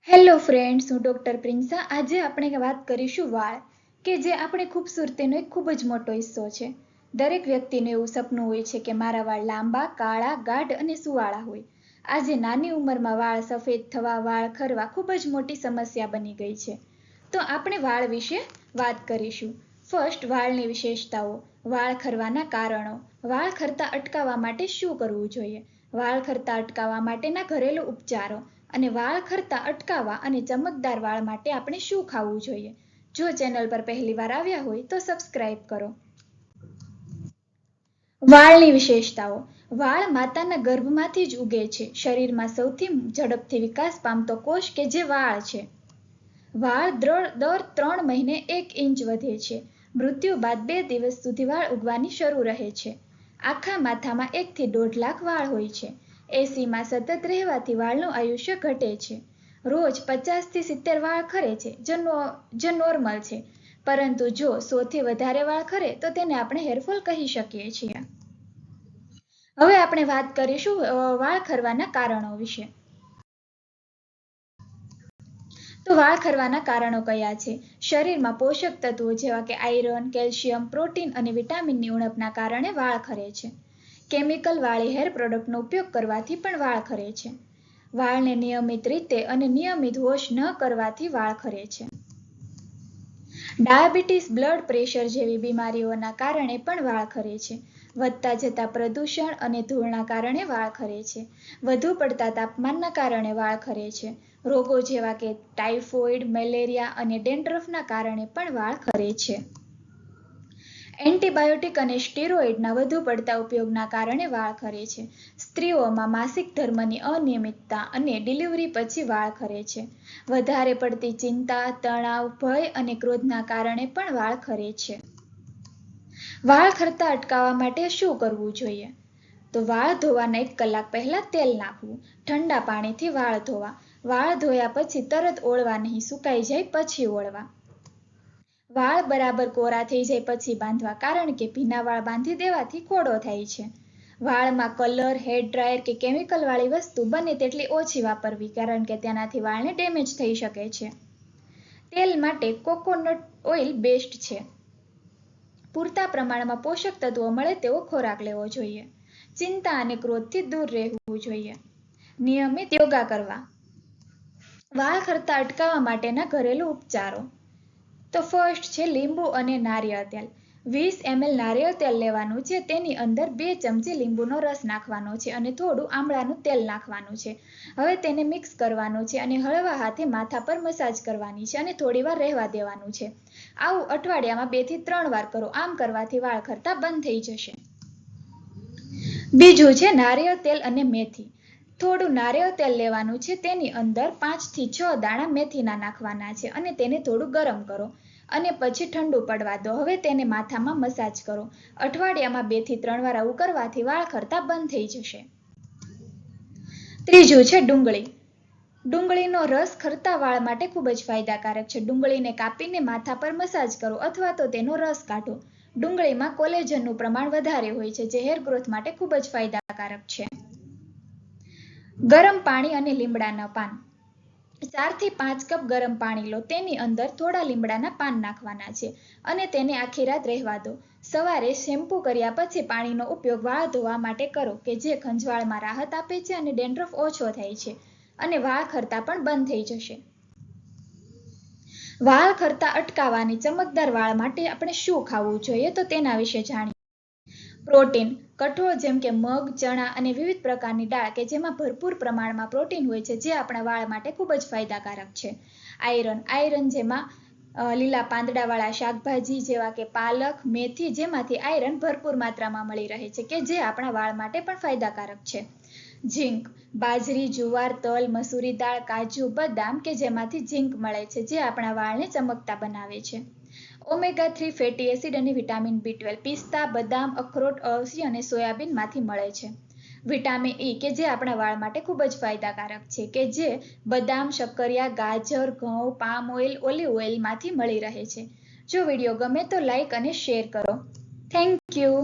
Hello friends, હું doctor Prinsa. આજે આપણે વાત કરીશું વાળ, કે જે આપણી ખૂબસૂરતીનો એક ખૂબ જ મોટો હિસ્સો છે. દરેક વ્યક્તિનું એવું સપનું હોય છે કે મારા વાળ લાંબા, કાળા, ગાઢ અને સુવાળા હોય. આજે નાની ઉંમરમાં વાળ સફેદ થવા, વાળ ખરવા ખૂબ જ મોટી સમસ્યા બની ગઈ છે. તો આપણે વાળ વિશે વાત કરીશું. ફર્સ્ટ, વાળની વિશેષતાઓ, વાળ ખરવાના કારણો, વાળ ખરતા અટકાવવા માટે શું કરવું જોઈએ, વાળ ખરતા અટકાવવા માટેના ઘરેલું ઉપચારો અને વાળ ખરતા અટકાવવા અને ચમકદાર વાળ માટે આપણે શું ખાવું જોઈએ. જો ચેનલ પર પહેલી વાર આવ્યા હોય તો સબસ્ક્રાઇબ કરો. વાળની વિશેષતાઓ. વાળ માતાના ગર્ભમાંથી જ ઉગે છે. શરીરમાં સૌથી ઝડપથી વિકાસ પામતો કોષ કે જે વાળ છે. વાળ દર 3 મહિને 1 ઇંચ વધે છે. મૃત્યુ બાદ 2 દિવસ સુધી વાળ ઉગવાની શરૂ રહે છે. આખા માથામાં 1 થી 1.5 લાખ વાળ હોય છે. એસીમાં સતત રહેવાથી વાળનું આયુષ્ય ઘટે છે. રોજ 50 થી 70 વાળ ખરે છે, જે નોર્મલ છે. પરંતુ જો 100 થી વધારે વાળ ખરે તો તેને આપણે હેરફોલ કહી શકીએ છીએ. હવે આપણે વાત કરીશું વાળ ખરવાના કારણો વિશે. તો વાળ ખરવાના કારણો કયા છે? શરીરમાં પોષક તત્વો જેવા કે આયરન, કેલ્શિયમ, પ્રોટીન અને વિટામિનની ઉણપના કારણે વાળ ખરે છે. કેમિકલ વાળી હેર પ્રોડક્ટનો ઉપયોગ કરવાથી પણ વાળ ખરે છે. વાળને નિયમિત રીતે અને નિયમિત વોશ ન કરવાથી વાળ ખરે છે. ડાયાબિટીસ, બ્લડ પ્રેશર જેવી બીમારીઓના કારણે પણ વાળ ખરે છે. વધતા જતા પ્રદૂષણ અને ધૂળના કારણે વાળ ખરે છે. વધુ પડતા તાપમાનના કારણે વાળ ખરે છે. રોગો જેવા કે ટાઇફોઇડ, મેલેરિયા અને ડેન્ડ્રફના કારણે પણ વાળ ખરે છે. એન્ટીબાયોટિક અને સ્ટીરોઇડના વધુ પડતા ઉપયોગના કારણે વાળ ખરે છે. સ્ત્રીઓમાં માસિક ધર્મની અનિયમિતતા અને ડિલિવરી પછી વાળ ખરે છે. વધારે પડતી ચિંતા, તણાવ, ભય અને ક્રોધના કારણે પણ વાળ ખરે છે. વાળ ખરતા અટકાવવા માટે શું કરવું જોઈએ? તો વાળ ધોવાના 1 કલાક પહેલા તેલ નાખવું. ઠંડા પાણીથી વાળ ધોવા. વાળ ધોયા પછી તરત ઓળવા નહીં, સુકાઈ જાય પછી ઓળવા. વાળ બરાબર કોરા થઈ જાય પછી બાંધવા, કારણ કે ભીના વાળ બાંધી દેવાથી ખોડો થાય છે. વાળમાં કલર, હેર ડ્રાયર કે કેમિકલ વાળી વસ્તુ બને તેટલી ઓછી વાપરવી, કારણ કે તેનાથી વાળને ડેમેજ થઈ શકે છે. તેલ માટે કોકોનટ ઓઇલ બેસ્ટ છે. પૂરતા પ્રમાણમાં પોષક તત્વો મળે તેવો ખોરાક લેવો જોઈએ. ચિંતા અને ક્રોધથી દૂર રહેવું જોઈએ. નિયમિત યોગા કરવા. વાળ ખરતા અટકાવવા માટેના ઘરેલું ઉપચારો. તો ફર્સ્ટ છે લીંબુ અને નારિયેળ તેલ. 20 ml નારિયેળ તેલ લેવાનું છે. તેની અંદર 2 ચમચી લીંબુનો રસ નાખવાનો છે અને થોડું આમળાનું તેલ નાખવાનું છે. હવે તેને મિક્સ કરવાનું છે અને હળવા હાથે માથા પર મસાજ કરવાની છે અને થોડી વાર રહેવા દેવાનું છે. આવું અઠવાડિયામાં 2 થી 3 વાર કરો. આમ કરવાથી વાળ ખરતા બંધ થઈ જશે. બીજું છે નારિયેળ તેલ અને મેથી. થોડું નારિયેળ તેલ લેવાનું છે. તેની અંદર 5 થી 6 દાણા મેથીના નાખવાના છે અને તેને થોડું ગરમ કરો અને પછી ઠંડુ પડવા દો. હવે તેને માથામાં મસાજ કરો. અઠવાડિયામાં 2 થી 3 વાર આવું કરવાથી વાળ ખરતા બંધ થઈ જશે. ત્રીજું છે ડુંગળી. ડુંગળીનો રસ ખરતા વાળ માટે ખૂબ જ ફાયદાકારક છે. ડુંગળીને કાપીને માથા પર મસાજ કરો અથવા તો તેનો રસ કાઢો. ડુંગળીમાં કોલેજનનું પ્રમાણ વધારે હોય છે, જે હેર ગ્રોથ માટે ખૂબ જ ફાયદાકારક છે. ગરમ પાણી અને લીમડાના પાન. 4 થી 5 કપ ગરમ પાણી લો. તેની અંદર થોડા લીમડાના પાન નાખવાના છે અને તેને આખી રાત રહેવા દો. સવારે શેમ્પૂ કર્યા પછી પાણીનો ઉપયોગ વાળ ધોવા માટે કરો, કે જે ખંજવાળમાં રાહત આપે છે અને ડેન્ડ્રફ ઓછો થાય છે અને વાળ ખરતા પણ બંધ થઈ જશે. વાળ ખરતા અટકાવવાની ચમકદાર વાળ માટે આપણે શું ખાવું જોઈએ, તો તેના વિશે જાણીએ. પ્રોટીન. કઠોળ જેમ કે મગ, ચણા અને વિવિધ પ્રકારની દાળ કે જેમાં ભરપૂર પ્રમાણમાં પ્રોટીન હોય છે, જે આપણા વાળ માટે ખૂબ જ ફાયદાકારક છે. આયરન જેમાં લીલા પાંદડાવાળા શાકભાજી જેવા કે પાલક, મેથી, જેમાંથી આયરન ભરપૂર માત્રામાં મળી રહે છે, કે જે આપણા વાળ માટે પણ ફાયદાકારક છે. ઝીંક. બાજરી, જુવાર, તલ, મસૂરી દાળ, કાજુ, બદામ કે જેમાંથી ઝીંક મળે છે, જે આપણા વાળને ચમકતા બનાવે છે. ઓમેગા-3 ફેટી એસિડ અને વિટામિન B12 પિસ્તા, બદામ, અખરોટ, અળસી અને સોયાબીનમાંથી મળે છે. વિટામિન E કે જે આપણા વાળ માટે ખૂબ જ ફાયદાકારક છે, કે જે બદામ, શક્કરિયા, ગાજર, ઘઉં, પામ ઓઇલ, ઓલિવ ઓઇલમાંથી મળી રહે છે. જો વિડીયો ગમે તો લાઇક અને શેર કરો. Thank you.